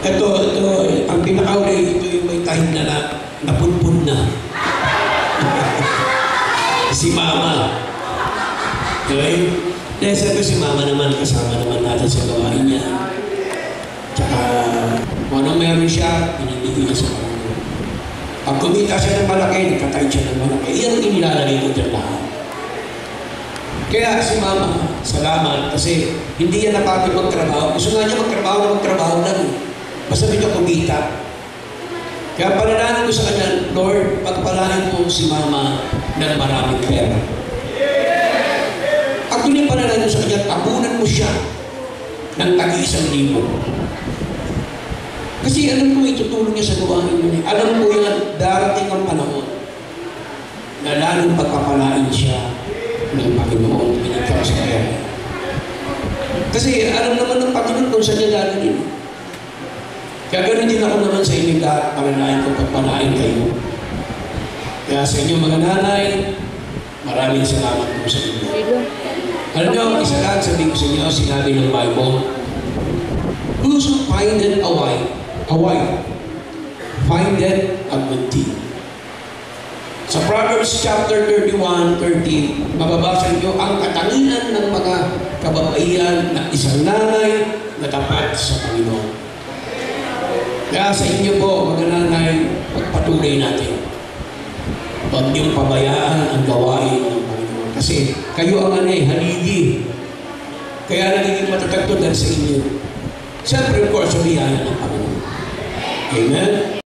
Ito, ang pinakauli, ito yung may time na napunpun na. Si Mama. Okay? Dahil sabi si Mama naman, kasama naman natin sa gawain niya. Tsaka, kung anong meron siya, pinibigay niya sa Panginoon. Pag kumita siya ng malaki, nagkatay siya ng malaki. Iyan ang inilalagay ko dyan lahat. Kaya si Mama, salamat kasi hindi yan napagod magtrabaho. Gusto nga niya magtrabaho lang. Basta medyo kumita. Kaya panalangin ko sa kanya, Lord, pagpalain mo si Mama ng maraming pera. At kung yung panalangin ko sa kanya, tabunan mo siya ng tag-1,000. Kasi alam ko itutulong niya sa gawain niya. Alam ko yan, darating ang panahon na lalong pagpapalain siya ng Panginoon pinagkaw sa kaya. Kasi alam naman ng Panginoon kung saan niya lalagin. Kaya ganun din ako naman sa inyo lahat, pananahin ko pagpanahin kayo. Kaya sa inyo mga nanay, maraming salamat po sa inyo. Alam niyo, isa lang sabihin ko sa inyo, sinabi ng Bible, whoso findeth a wife, findeth a good thing. Sa Proverbs chapter 31:13, mababasa niyo ang katangian ng mga kababaihan na isang nanay na tapat sa Panginoon. Kaya sa inyo po, mga nanay, pagpatuloy natin. Huwag niyong pabayaan ang gawain ng Panginoon. Kasi kayo ang haligi. Kaya nagiging matatagto dahil sa inyo. Siyempre, of course, sa biyaya ng Panginoon. Amen?